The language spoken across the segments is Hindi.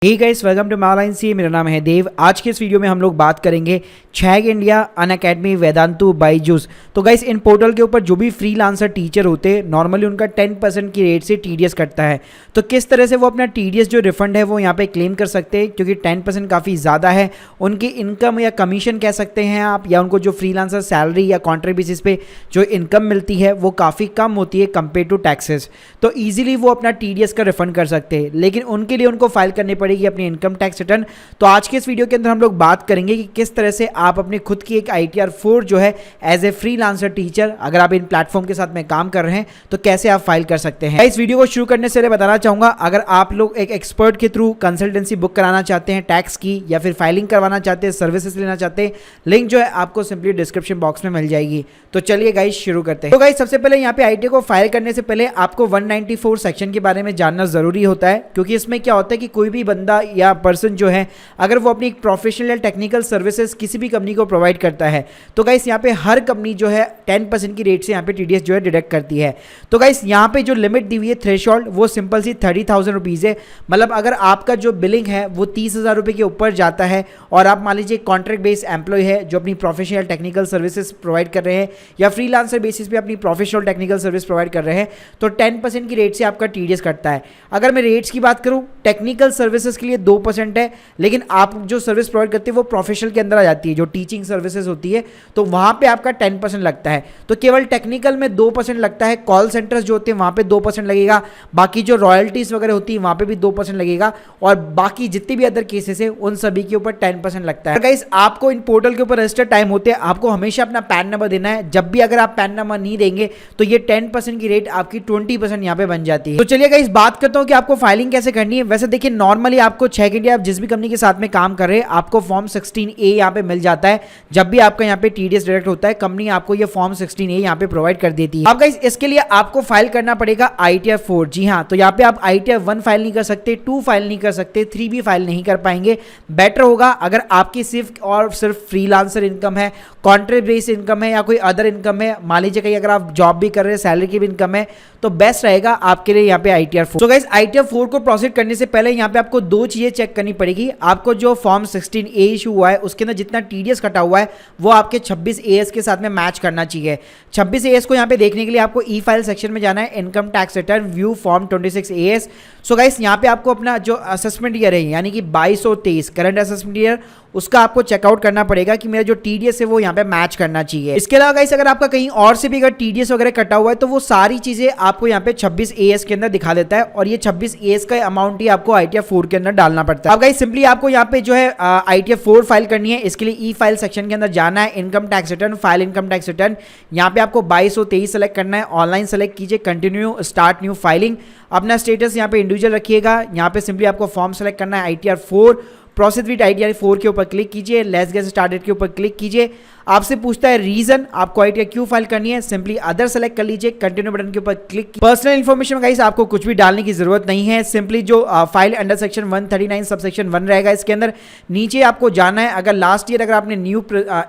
हे गाइस, वेलकम टू मालाइन सी। मेरा नाम है देव। आज के इस वीडियो में हम लोग बात करेंगे छैग इंडिया, अनअकैडमी, वेदांतु, बायजूस। तो गाइस, इन पोर्टल के ऊपर जो भी फ्रीलांसर टीचर होते हैं नॉर्मली उनका 10% की रेट से टीडीएस कटता है। तो किस तरह से वो अपना टीडीएस जो रिफंड है वो यहाँ पे क्लेम कर सकते हैं, क्योंकि 10% काफ़ी ज़्यादा है। उनकी इनकम या कमीशन कह सकते हैं आप, या उनको जो फ्रीलांसर सैलरी या कॉन्ट्रैक्ट बेसिस पे जो इनकम मिलती है वो काफ़ी कम होती है कंपेयर टू टैक्सेस। तो ईजिली वो अपना टीडीएस का रिफंड कर सकते हैं, लेकिन उनके लिए उनको फाइल करनी पड़ेगी अपनी इनकम टैक्स रिटर्न। तो आज के इस वीडियो के अंदर हम लोग बात करेंगे कि किस तरह से आप अपनी खुद की एक ITR 4 जो है एज ए फ्रीलांसर टीचर, अगर आप इन प्लेटफॉर्म के साथ में काम कर रहे हैं तो कैसे आप फाइल कर सकते हैं। इस वीडियो को शुरू करने से पहले बताना चाहूंगा, अगर आप लोग एक एक्सपर्ट के थ्रू कंसल्टेंसी बुक कराना चाहते हैं टैक्स की, या फिर फाइलिंग करवाना चाहते हैं, सर्विसेज लेना चाहते हैं, लिंक जो है आपको सिंपली डिस्क्रिप्शन बॉक्स में मिल जाएगी। तो चलिए गाइस शुरू करते हैं। तो गाइस, सबसे पहले यहाँ पे ITR को फाइल करने से पहले आपको 194 सेक्शन के बारे में जानना जरूरी होता है, क्योंकि इसमें क्या होता है कि कोई भी बंदा या पर्सन जो है अगर वो अपनी प्रोफेशनल या टेक्निकल सर्विसेज किसी भी कंपनी को प्रोवाइड करता है तो गाइस यहाँ पे हर कंपनी जो है 10% की रेट से यहाँ पे टीडीएस जो है डिडक्ट करती है। तो गाइस यहाँ पे जो लिमिट दी हुई है थ्रेशोल्ड, वो सिंपल सी 30,000 रुपीज़ है। मतलब अगर आपका जो बिलिंग है वो 30,000 रुपये के ऊपर जाता है और आप मान लीजिए कॉन्ट्रैक्ट बेस्ड एम्प्लॉय है जो अपनी प्रोफेशनल टेक्निकल सर्विसेज प्रोवाइड कर रहे हैं, या फ्रीलांसर बेसिस पे अपनी प्रोफेशनल टेक्निकल सर्विस प्रोवाइड कर रहे हैं, तो 10% की रेट से आपका टीडीएस कटता है। अगर मैं रेट्स की बात करूँ, टेक्निकल सर्विसेज के लिए 2% है, लेकिन आप जो सर्विस प्रोवाइड करते हैं वो प्रोफेशनल के अंदर आ जाती है, जो टीचिंग सर्विसेज होती है, तो वहाँ पे आपका 10% लगता है। तो केवल टेक्निकल में 2% लगता है। कॉल सेंटर्स जो होते हैं वहाँ पे 2% लगेगा, बाकी जो रॉयल्टीज़ वगैरह होती है वहाँ पे भी 2% लगेगा, और बाकी जितने भी अदर केसेस है उन सभी के ऊपर 10% लगता है। गाइस, आपको इन पोर्टल के ऊपर रजिस्टर टाइम होते हैं, आपको हमेशा अपना पैन नंबर देना है। जब भी अगर आप पैन नंबर नहीं देंगे तो ये 10% की रेट आपकी 20% यहाँ पे बन जाती है। तो चलिए गाइस, बात करता हूँ कि आपको फाइलिंग कैसे करनी है। वैसे देखिए, नॉर्मली आपको छैग इंडिया, आप जिस भी कंपनी के साथ में काम कर रहे हैं, आपको फॉर्म 16A यहाँ पे मिल जाता है। जब भी आपका यहाँ पे टीडीएस डायरेक्ट होता है, कंपनी आपको ये फॉर्म 16A यहाँ पे प्रोवाइड कर देती है। अब गाइस, इसके लिए आपको फाइल करना पड़ेगा ITR 4। जी हाँ, तो यहाँ पे आप ITR 1 फाइल नहीं कर सकते, 2 फाइल नहीं कर सकते, 3 भी फाइल नहीं कर पाएंगे। बेटर होगा अगर आपकी सिर्फ और सिर्फ फ्रीलांसर इनकम है, कॉन्ट्रैक्ट बेस्ड इनकम है, या कोई अदर इनकम है, मान लीजिए कहीं अगर आप जॉब भी कर रहे हैं, सैलरी की भी इनकम है, तो बेस्ट रहेगा आपके लिए यहाँ पे ITR 4। तो गाइस, ITR 4 को प्रोसीड करने से पहले यहाँ पे आपको 2 चीजें चेक करनी पड़ेगी। आपको जो फॉर्म 16A इशू हुआ है उसके अंदर जितना टीडीएस कटा हुआ है वो आपके 26AS के साथ में मैच करना चाहिए। 26AS को यहाँ पे देखने के लिए आपको ई फाइल सेक्शन में जाना है, income tax return, view form 26AS। So guys, यहाँ पे आपको अपना जो असेसमेंट ईयर है, यानी कि 22 और 23 करंट असेसमेंट ईयर, उसका आपको चेकआउट करना पड़ेगा कि मेरा जो टीडीएस है वो यहाँ पे मैच करना चाहिए। इसके अलावा गाइस, अगर आपका कहीं और से भी अगर टीडीएस वगैरह कटा हुआ है तो वो सारी चीजें आपको यहाँ पे 26AS के अंदर दिखा देता है, और ये 26AS का अमाउंट ही आपको ITR 4 के अंदर डालना पड़ता है। अब गाइस, सिंपली आपको यहाँ पे जो है ITR 4 फाइल करनी है। इसके लिए ई फाइल सेक्शन के अंदर जाना है, income tax return, file income tax return. यहाँ पे आपको 22 और 23 सेलेक्ट करना है, ऑनलाइन सेलेक्ट कीजिए, कंटिन्यू, स्टार्ट न्यू फाइलिंग। अपना स्टेटस यहाँ पे इंडिविजुअल रखिएगा। यहाँ पे सिंपली आपको फॉर्म सेलेक्ट करना है ITR 4, प्रोसेस विद ITR 4 के ऊपर क्लिक कीजिए, लेट्स गेट स्टार्टेड के ऊपर क्लिक कीजिए। आपसे पूछता है रीजन, आपको ITR क्यों फाइल करनी है, सिंपली अदर सेलेक्ट कर लीजिए, कंटिन्यू बटन के ऊपर क्लिक। पर्सनल इन्फॉर्मेशन गाइस आपको कुछ भी डालने की जरूरत नहीं है, सिंपली जो फाइल अंडर सेक्शन 139 सबसेक्शन 1 रहेगा इसके अंदर नीचे आपको जाना है। अगर लास्ट ईयर अगर आपने न्यू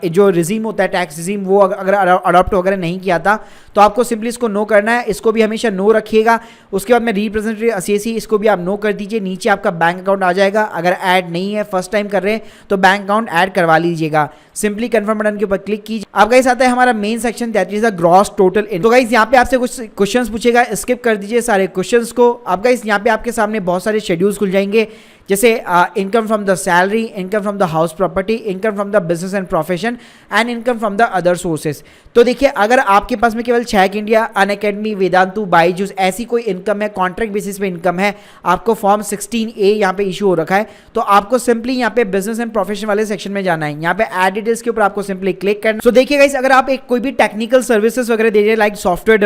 जो रिजीम होता है टैक्स रिजीम, वो अगर अडॉप्ट वगैरह नहीं किया था तो आपको सिंपली इसको नो करना है। इसको भी हमेशा नो रखिएगा। उसके बाद में रिप्रेजेंटेटिव CSE, इसको भी आप नो कर दीजिए। नीचे आपका बैंक अकाउंट आ जाएगा, अगर ऐड नहीं है, फर्स्ट टाइम कर रहे हैं तो बैंक अकाउंट ऐड करवा लीजिएगा। सिंपली कंफर्म बटन के ऊपर क्लिक कीजिए। अब गाइस आता है हमारा main section, that is the gross total income. तो गाइस, यहाँ पे आपसे कुछ क्वेश्चंस पूछेगा, स्किप कर दीजिए सारे क्वेश्चंस को। अब गाइस, यहाँ पे आपके सामने बहुत सारे शेड्यूल्स खुल जाएंगे, जैसे income from the salary, income from the house property, income from the business and profession, and income from the other sources. तो देखिए, अगर आपके पास में केवल छैग इंडिया, अनअकैडमी, वेदांतु, बायजूस ऐसी कोई इनकम है, कॉन्ट्रैक्ट बेसिस पे इनकम है, आपको फॉर्म 16A यहाँ पे इशू हो रखा है, तो आपको सिंपली यहाँ पे बिजनेस एंड प्रोफेशन वाले सेक्शन में जाना है। यहाँ पे एड डिटेल्स के ऊपर आपको सिंपली क्लिक करना। तो देखिए गाइस, अगर आप एक कोई भी टेक्निकल सर्विसेज वगैरह दे रहे हैं, लाइक सॉफ्टवेयर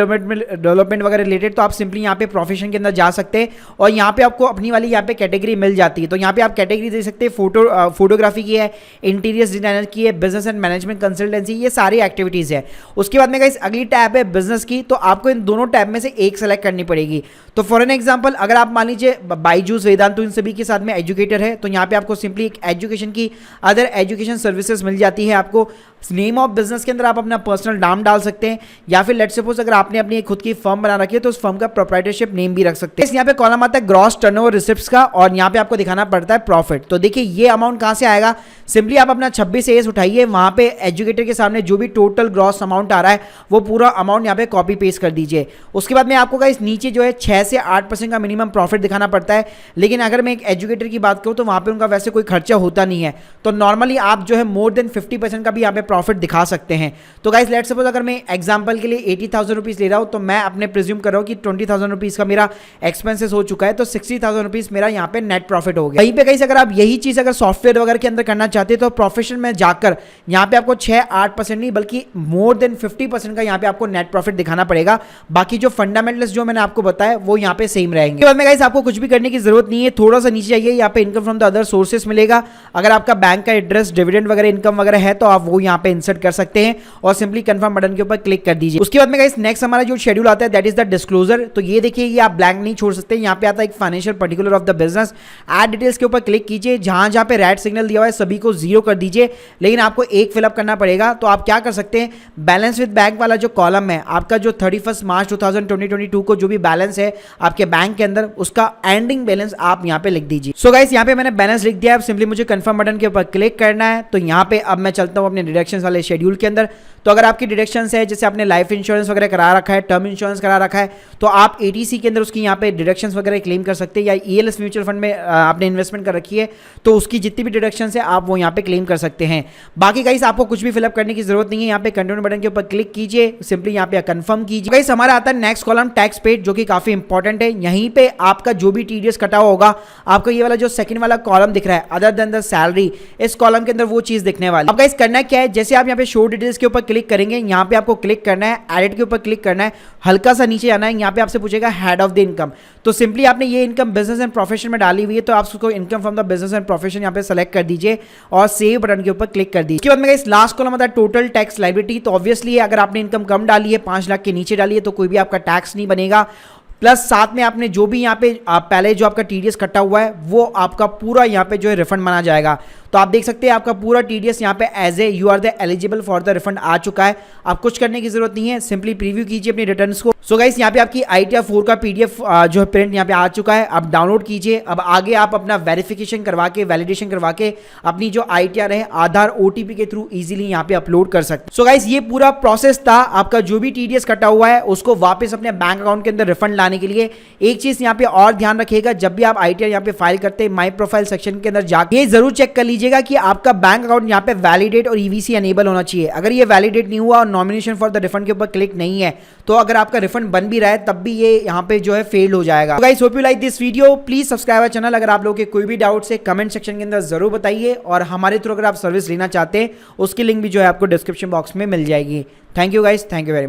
डेवलपमेंट वगैरह रिलेटेड, तो आप सिंपली यहाँ पे प्रोफेशन के अंदर जा सकते हैं, और यहाँ पे आपको अपनी वाली यहाँ पे कैटेगरी मिल जाती है। तो यहाँ पे आप कैटेगरी दे सकते हैं, फोटोग्राफी की है, इंटीरियर डिजाइनर की है, बिजनेस एंड मैनेजमेंट कंसल्टेंसी, ये सारी एक्टिविटीज है। उसके बाद में गाइस अगली टैब है बिजनेस की, तो आपको इन दोनों टैब में से एक सेलेक्ट करनी पड़ेगी। तो फॉर एन एग्जांपल, अगर आप मान लीजिए बायजूस, वेदांतु इन सभी के साथ में एजुकेटर है, तो यहाँ पे आपको सिंपली एक एजुकेशन की अदर एजुकेशन सर्विसेज मिल जाती है। आपको नेम ऑफ बिजनेस के अंदर आप अपना पर्सनल नाम डाल सकते हैं, या फिर लेट्स सपोज अगर आपने अपनी खुद की फर्म बना रखी है तो उस फर्म का प्रोप्राइटरशिप नेम भी रख सकते हैं। यहाँ पे कॉलम आता है ग्रॉस टर्नओवर रिसिप्ट्स का, और यहाँ पे आपको आपको दिखाना पड़ता है प्रॉफिट। तो देखिए ये अमाउंट कहाँ से आएगा, सिंपली आप अपना 26 एस उठाइए, वहाँ पे एजुकेटर के सामने जो भी टोटल ग्रॉस अमाउंट आ रहा है वो पूरा अमाउंट यहाँ पे कॉपी पेस्ट कर दीजिए। उसके बाद में आपको गाइस नीचे जो है 6 से 8% का मिनिमम प्रॉफिट दिखाना पड़ता है, लेकिन अगर मैं एक एजुकेटर की बात करूँ तो वहाँ पे उनका वैसे कोई खर्चा होता नहीं है, तो नॉर्मली आप जो है मोर देन 50% का भी यहाँ पे प्रॉफिट दिखा सकते हैं। तो गाइस लेट्स सपोज अगर मैं एग्जांपल के लिए 80,000 रुपीज़ ले रहा हूँ, तो मैं अपने प्रिज्यूम कर रहा हूँ कि 20,000 रुपीज़ का मेरा एक्सपेंसेस हो चुका है, तो 60,000 रुपीज़ मेरा यहाँ पे नेट प्रॉफिट हो गया। वहीं पे गाइस अगर आप यही चीज़ अगर सॉफ्टवेयर वगैरह के अंदर करना चाहते हैं तो प्रोफेशन में जाकर यहाँ पे आपको 6-8% नहीं बल्कि मोर देन 50% का यहाँ पे आपको नेट प्रॉफिट दिखाना पड़ेगा। बाकी जो फंडामेंटल्स जो मैंने आपको बताया वो यहाँ पे सेम रहेंगे। बाद में गाइस आपको कुछ भी करने की जरूरत नहीं है, थोड़ा सा नीचे जाइए, यहाँ पे income from the other sources मिलेगा। अगर आपका बैंक का एड्रेस, डिविडेंड वगैरह इनकम वगैरह है तो आप वो यहाँ पे इंसर्ट कर सकते हैं और सिंपली कंफर्म बटन के ऊपर क्लिक कर दीजिए। उसके बाद में गाइस नेक्स्ट हमारा जो शेड्यूल आता है दैट इज द डिस्क्लोजर। तो ये देखिए ये आप ब्लैंक नहीं छोड़ सकते, यहाँ पे आता है एक financial particular of the business, add details के ऊपर क्लिक कीजिए, जहां जहां पे रेड सिग्नल दिया हुआ है सभी को 0 कर दीजिए, लेकिन आपको एक फिलअप करना पड़ेगा। तो आप क्या कर सकते हैं, बैलेंस विद बैंक वाला जो कॉलम है आपका, जो 31 मार्च 2022 को जो भी बैलेंस है आपके बैंक के अंदर उसका एंडिंग बैलेंस आप यहाँ पे लिख दीजिए। सो गाइस यहाँ पे मैंने बैलेंस लिख दिया है, अब सिंपली मुझे कंफर्म बटन के ऊपर क्लिक करना है। तो यहाँ पे अब मैं चलता हूँ अपने डिडक्शंस वाले शेड्यूल के अंदर। तो अगर आपकी डिडक्शंस है जैसे आपने लाइफ इंश्योरेंस वगैरह करा रखा है, टर्म इंश्योरेंस करा रखा है, तो आप एटीसी के अंदर उसकी यहाँ पे डिडक्शंस वगैरह क्लेम कर सकते हैं, या ईएलएस म्यूचुअल फंड में आपने इन्वेस्टमेंट कर रखी है तो उसकी जितनी भी डिडक्शंस है आप वो यहाँ पे क्लेम कर सकते हैं। बाकी गाइस आपको कुछ भी फिलअप करने की जरूरत नहीं है, यहाँ पे कंटिन्यू बटन के ऊपर क्लिक कीजिए, सिंपली यहाँ पे कंफर्म कीजिए। गाइस हमारा आता है नेक्स्ट कॉलम टैक्स पेड, जो कि काफी इंपॉर्टेंट है। यहीं पे आपका जो भी टीडीएस कटा हुआ होगा, आपको ये वाला जो सेकंड वाला कॉलम दिख रहा है अदर देन द सैलरी, इस कॉलम के अंदर वो चीज दिखने वाली। अब गाइस करना क्या है, जैसे आप यहाँ पे शो डिटेल्स के ऊपर क्लिक करेंगे, यहाँ पे आपको क्लिक करना है, एडिट के ऊपर क्लिक करना है, हल्का सा नीचे आना है, यहाँ पे आपसे पूछेगा हेड ऑफ द इनकम। तो सिंपली आपने ये इनकम बिजनेस एंड प्रोफेशन में डाली हुई है, तो आप उसको income from the business and profession यहाँ पे सेलेक्ट कर दीजिए और सेव बटन के ऊपर क्लिक कर दीजिए। इसके बाद में गाइस लास्ट कॉलम आता है टोटल टैक्स लायबिलिटी। तो ऑब्वियसली अगर आपने इनकम कम डाली है, 5 लाख के नीचे डाली है, तो कोई भी आपका टैक्स नहीं बनेगा। प्लस साथ में आपने जो भी यहाँ पे पहले जो आपका टीडीएस कटा हुआ है वो आपका पूरा यहाँ पे जो है रिफंड माना जाएगा। तो आप देख सकते हैं आपका पूरा टीडीएस यहाँ पे as a you are the eligible for the refund आ चुका है। आप कुछ करने की जरूरत नहीं है, सिंपली प्रीव्यू कीजिए अपनी रिटर्न्स को। सो गाइस यहाँ पे आपकी ITR 4 का PDF जो है प्रिंट यहाँ पे आ चुका है, आप डाउनलोड कीजिए। अब आगे आप अपना वेरिफिकेशन करवा के, वैलिडेशन करवा के अपनी जो ITR है आधार OTP के थ्रू इजीली यहाँ पे अपलोड कर सकते। सो गाइस ये पूरा प्रोसेस था आपका जो भी टीडीएस कटा हुआ है उसको वापस अपने बैंक अकाउंट के अंदर रिफंड लाने के लिए। एक चीज यहाँ पे और ध्यान रखिएगा, जब भी आप ITR यहाँ पे फाइल करते हैं माई प्रोफाइल सेक्शन के अंदर जाके जरूर चेक कर लीजिएगा कि आपका बैंक अकाउंट यहाँ पे वैलिडेट और EVC एनेबल होना चाहिए। अगर ये वैलिडेट नहीं हुआ और नॉमिनेशन फॉर द रिफंड के ऊपर क्लिक नहीं है, तो अगर आपका रिफंड बन भी रहा है तब भी ये यहाँ पे जो है फेल हो जाएगा। Guys hope you like this video, please subscribe our channel. अगर आप लोगों के कोई भी डाउट है कमेंट सेक्शन के अंदर जरूर बताइए, और हमारे थ्रू अगर आप सर्विस लेना चाहते हैं उसकी लिंक भी जो है आपको डिस्क्रिप्शन बॉक्स में मिल जाएगी। Thank you guys, thank you very much.